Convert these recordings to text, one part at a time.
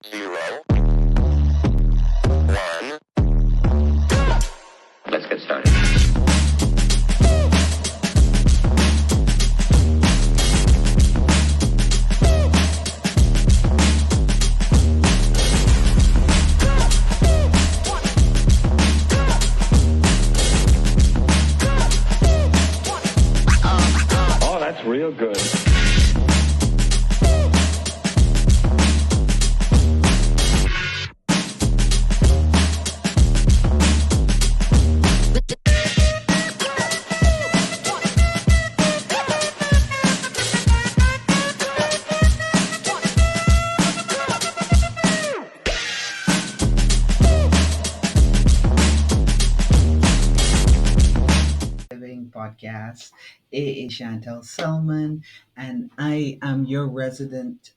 Zero, one. Let's get started. Oh, that's real good. Living podcast. It is Chantel Selman, and I am your resident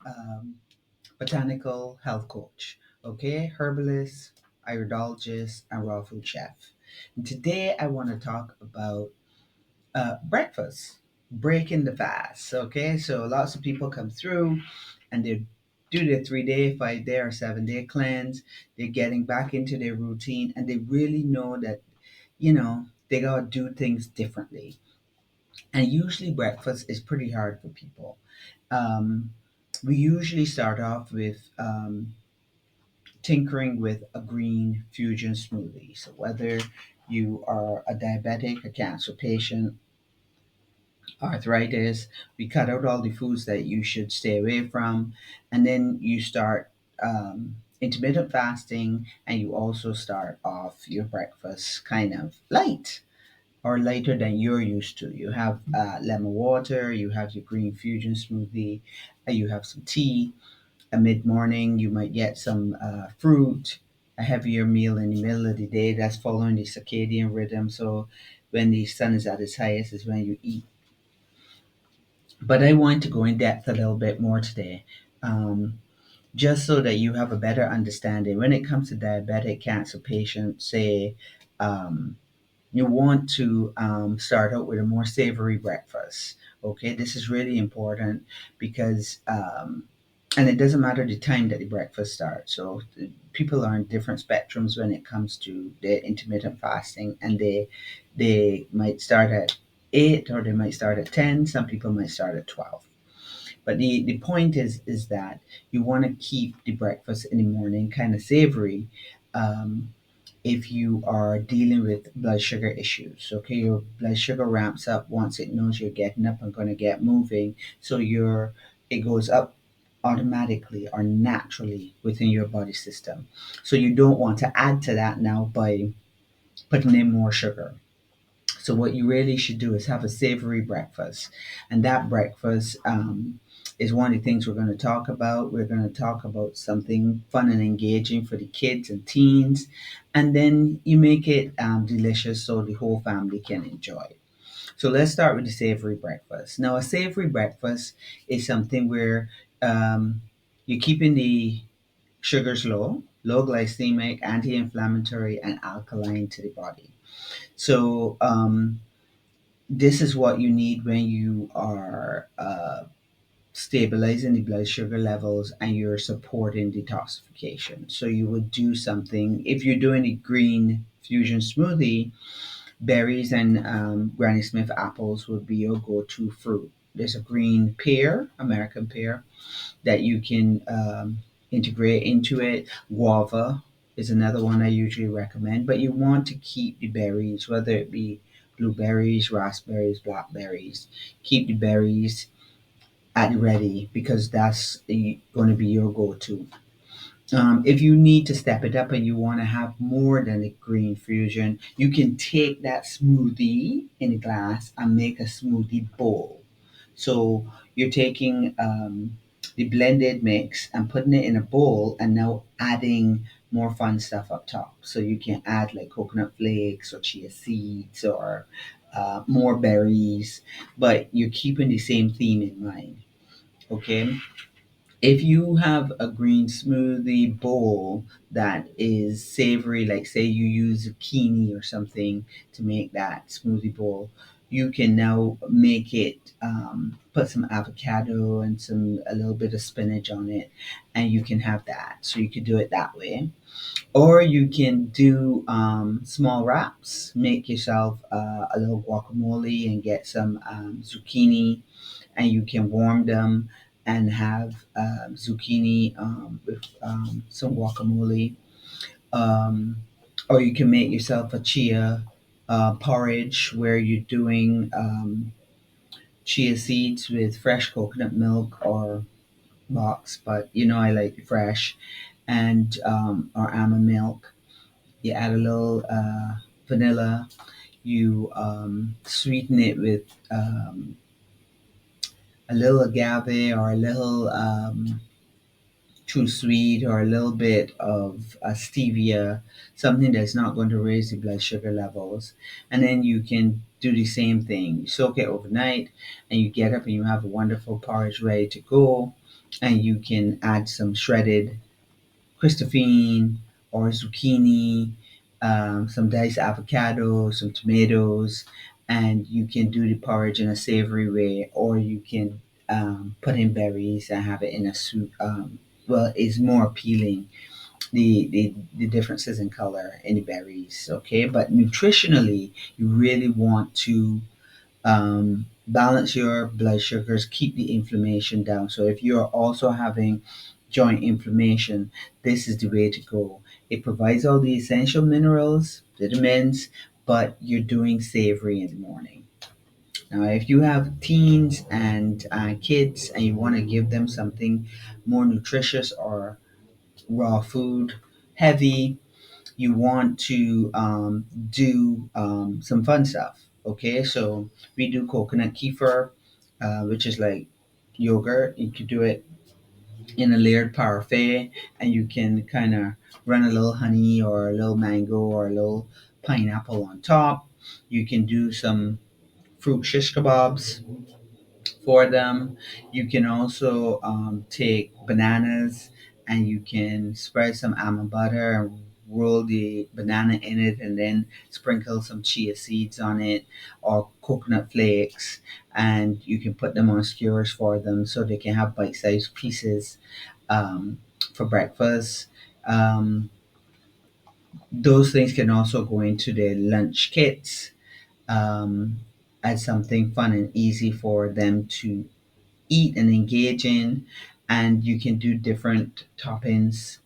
botanical health coach. Okay, herbalist, iridologist, and raw food chef. And today I want to talk about breakfast, breaking the fast. Okay, so lots of people come through and they do their 3 day, 5 day, or 7 day cleanse. They're getting back into their routine, and they really know that they gotta do things differently. And usually breakfast is pretty hard for people. Um, we usually start off with tinkering with a green fusion smoothie. So whether you are a diabetic, a cancer patient, arthritis, we cut out all the foods that you should stay away from, and then you start intermittent fasting, and you also start off your breakfast kind of light or lighter than you're used to. You have lemon water, you have your green fusion smoothie, you have some tea. A mid morning, you might get some fruit, a heavier meal in the middle of the day that's following the circadian rhythm. So when the sun is at its highest is when you eat. But I want to go in depth a little bit more today. Just so that you have a better understanding when it comes to diabetic cancer patients, say you want to start out with a more savory breakfast. Okay, this is really important because, and it doesn't matter the time that the breakfast starts. So people are on different spectrums when it comes to their intermittent fasting, and they might start at 8 or they might start at 10. Some people might start at 12. But the point is that you want to keep the breakfast in the morning kind of savory. Um, if you are dealing with blood sugar issues. Okay, your blood sugar ramps up once it knows you're getting up and going to get moving. So it goes up automatically or naturally within your body system. So you don't want to add to that now by putting in more sugar. So what you really should do is have a savory breakfast, and that breakfast is one of the things we're going to talk about. We're going to talk about something fun and engaging for the kids and teens, and then you make it delicious so the whole family can enjoy it. So let's start with the savory breakfast. Now, a savory breakfast is something where you're keeping the sugars low, low glycemic, anti-inflammatory, and alkaline to the body. So this is what you need when you are stabilizing the blood sugar levels and you're supporting detoxification. So you would do something if you're doing a green fusion smoothie. Berries and Granny Smith apples would be your go-to fruit. There's a green pear, American pear, that you can integrate into it. Guava is another one I usually recommend, but you want to keep the berries, whether it be blueberries, raspberries, blackberries. Keep the berries at ready because that's going to be your go-to. If you need to step it up and you want to have more than a green fusion, you can take that smoothie in a glass and make a smoothie bowl. So you're taking the blended mix and putting it in a bowl and now adding more fun stuff up top. So you can add like coconut flakes or chia seeds or more berries, but you're keeping the same theme in mind. Okay, if you have a green smoothie bowl that is savory, like say you use zucchini or something to make that smoothie bowl, you can now make it, put some avocado and a little bit of spinach on it, and you can have that. So you could do it that way, or you can do small wraps. Make yourself a little guacamole and get some zucchini, and you can warm them and have zucchini with some guacamole. Um, or you can make yourself a chia porridge where you're doing chia seeds with fresh coconut milk or box, but I like fresh, and or almond milk. You add a little vanilla. You sweeten it with a little agave or a little too sweet, or a little bit of stevia, something that's not going to raise the blood sugar levels. And then you can do the same thing. You soak it overnight, and you get up and you have a wonderful porridge ready to go. And you can add some shredded Christophine or zucchini, some diced avocado, some tomatoes, and you can do the porridge in a savory way, or you can put in berries and have it in a soup. Well, it's more appealing. The differences in color in the berries, okay, but nutritionally, you really want to balance your blood sugars, keep the inflammation down. So if you're also having joint inflammation, this is the way to go. It provides all the essential minerals, vitamins, but you're doing savory in the morning. Now, if you have teens and kids and you want to give them something more nutritious or raw food, heavy, you want to do some fun stuff. Okay, so we do coconut kefir, which is like yogurt. You could do it in a layered parfait, and you can kind of run a little honey or a little mango or a little pineapple on top. You can do some fruit shish kebabs for them. You can also take bananas, and you can spread some almond butter and roll the banana in it, and then sprinkle some chia seeds on it or coconut flakes, and you can put them on skewers for them so they can have bite-sized pieces um, for breakfast. Um, those things can also go into the lunch kits um, as something fun and easy for them to eat and engage in. And you can do different toppings.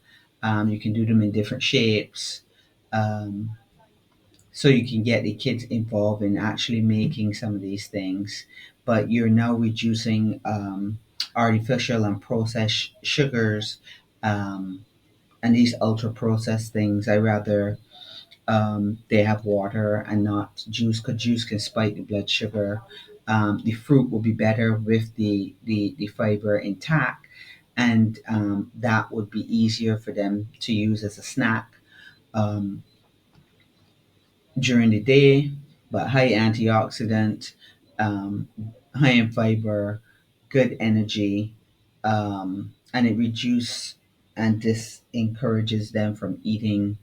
You can do them in different shapes. Um, so you can get the kids involved in actually making some of these things. But you're now reducing artificial and processed sugars, and these ultra processed things. I rather they have water and not juice, because juice can spike the blood sugar. The fruit will be better with the fiber intact, and that would be easier for them to use as a snack um, during the day, but high antioxidant, um, high in fiber, good energy, and it reduces and this encourages them from eating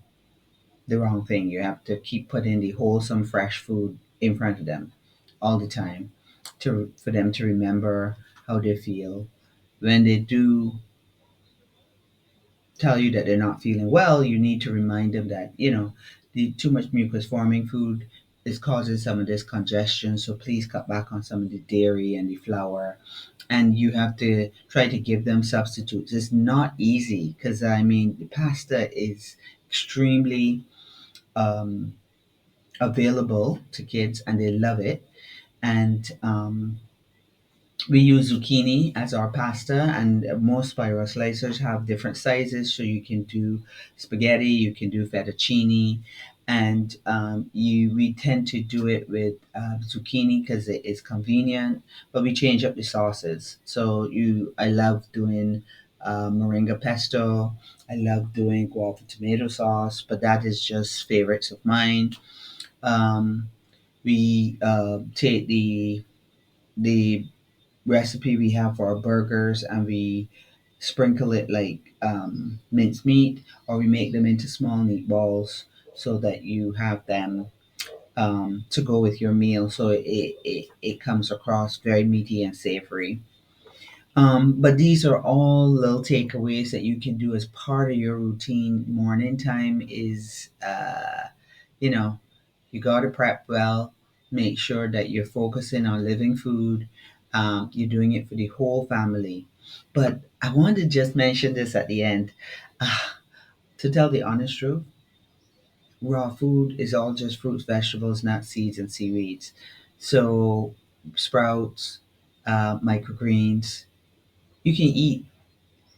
the wrong thing. You have to keep putting the wholesome, fresh food in front of them all the time for them to remember how they feel. When they do tell you that they're not feeling well, you need to remind them that, the too much mucus forming food is causing some of this congestion. So please cut back on some of the dairy and the flour. And you have to try to give them substitutes. It's not easy because, I mean, the pasta is extremely um, available to kids and they love it. And we use zucchini as our pasta, and most spiral slicers have different sizes. So you can do spaghetti, you can do fettuccine, and we tend to do it with zucchini because it is convenient. But we change up the sauces. So I love doing moringa pesto. I love doing guava tomato sauce, but that is just favorites of mine. Um, we take the recipe we have for our burgers, and we sprinkle it like minced meat, or we make them into small meatballs so that you have them to go with your meal, so it comes across very meaty and savory. But these are all little takeaways that you can do as part of your routine. Morning time is, you know, you got to prep well, make sure that you're focusing on living food. You're doing it for the whole family. But I want to just mention this at the end. Ah, to tell the honest truth, raw food is all just fruits, vegetables, nuts, seeds, and seaweeds. So, sprouts, microgreens, you can eat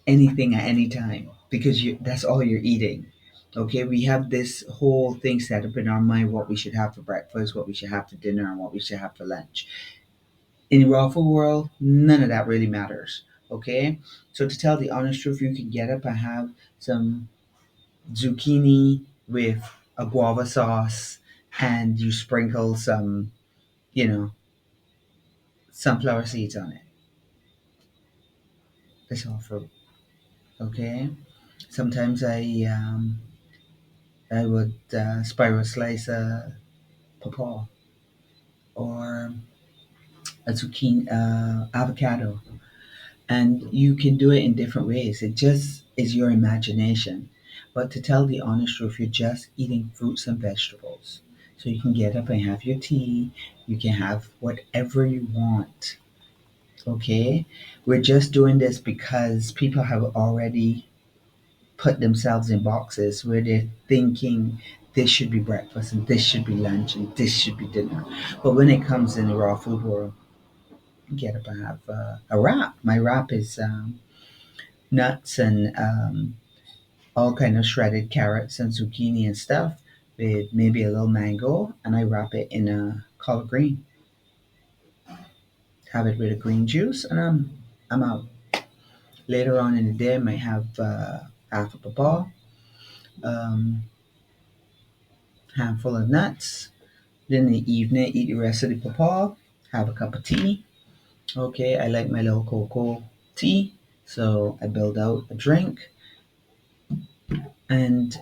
anything at any time because that's all you're eating. Okay, we have this whole thing set up in our mind what we should have for breakfast, what we should have for dinner, and what we should have for lunch. In the raw food world, none of that really matters. Okay, so to tell the honest truth, you can get up and have some zucchini with a guava sauce, and you sprinkle some, you know, sunflower seeds on it. That's all fruit. Okay, sometimes I would spiral slice a pawpaw or a zucchini, avocado, and you can do it in different ways. It just is your imagination. But to tell the honest truth, you're just eating fruits and vegetables. So you can get up and have your tea. You can have whatever you want. Okay? We're just doing this because people have already put themselves in boxes where they're thinking this should be breakfast and this should be lunch and this should be dinner. But when it comes in the raw food world, get up and have a wrap. My wrap is nuts and all kind of shredded carrots and zucchini and stuff with maybe a little mango, and I wrap it in a collard green. Have it with a green juice, and I'm out. Later on in the day, I might have half a pawpaw, um, handful of nuts. Then in the evening, eat the rest of the pawpaw. Have a cup of tea. Okay, I like my little cocoa tea, so I build out a drink, and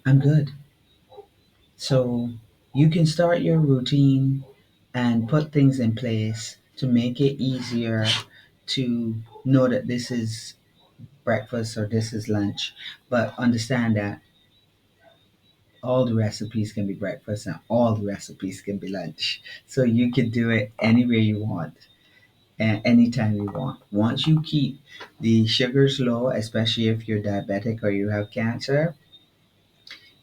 I'm good. So you can start your routine and put things in place to make it easier to know that this is breakfast or this is lunch. But understand that all the recipes can be breakfast and all the recipes can be lunch. So you can do it anywhere you want and anytime you want. Once you keep the sugars low, especially if you're diabetic or you have cancer,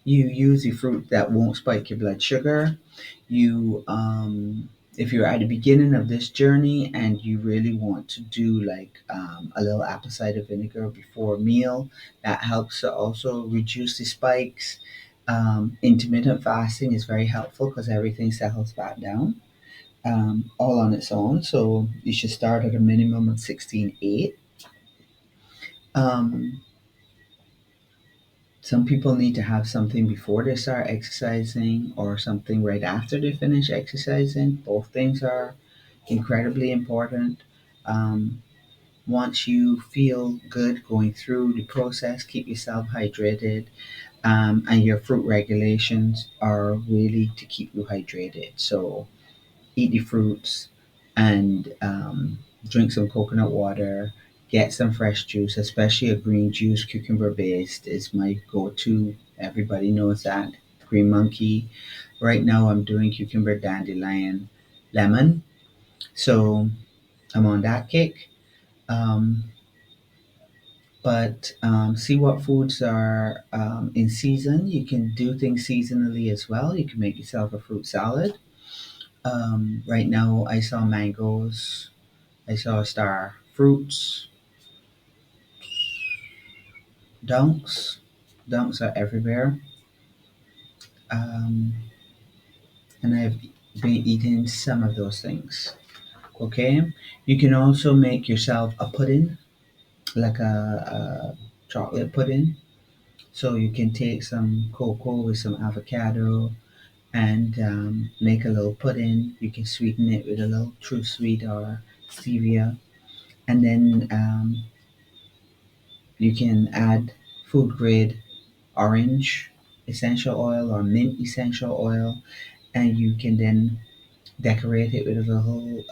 you use a fruit that won't spike your blood sugar. You, if you're at the beginning of this journey and you really want to do like a little apple cider vinegar before a meal, that helps to also reduce the spikes. Intermittent fasting is very helpful because everything settles back down all on its own. So you should start at a minimum of 16:8. Um, Some people need to have something before they start exercising or something right after they finish exercising. Both things are incredibly important. Um, Once you feel good going through the process, keep yourself hydrated. And your fruit regulations are really to keep you hydrated. So eat the fruits and drink some coconut water. Get some fresh juice, especially a green juice, cucumber based is my go-to. Everybody knows that. Green monkey. Right now I'm doing cucumber dandelion lemon. So I'm on that kick. Um, but see what foods are in season. You can do things seasonally as well. You can make yourself a fruit salad. Right now I saw mangoes. I saw star fruits, dunks. Dunks are everywhere. Um, and I've been eating some of those things. Okay. You can also make yourself a pudding, like a chocolate pudding. So you can take some cocoa with some avocado and make a little pudding. You can sweeten it with a little true sweet or stevia. And then you can add food grade orange essential oil or mint essential oil, and you can then decorate it with a little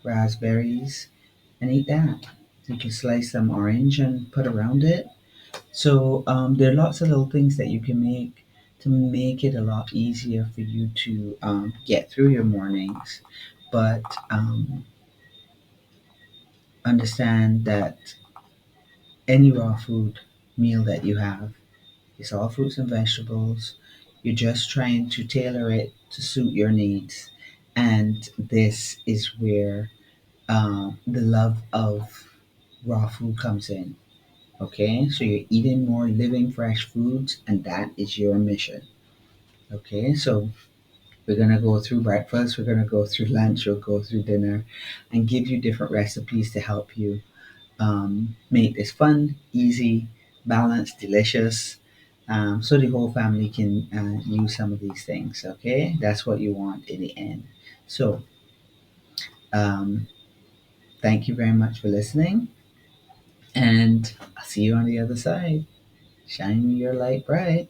raspberries and eat that. You can slice some orange and put around it. So there are lots of little things that you can make to make it a lot easier for you to get through your mornings. But understand that any raw food meal that you have is all fruits and vegetables. You're just trying to tailor it to suit your needs. And this is where the love of raw food comes in. Okay, so you're eating more living fresh foods, and that is your mission. Okay, so we're gonna go through breakfast, we're gonna go through lunch, we'll go through dinner, and give you different recipes to help you make this fun, easy, balanced, delicious, so the whole family can use some of these things. Okay, that's what you want in the end. So, um, thank you very much for listening, and I'll see you on the other side. Shine your light bright.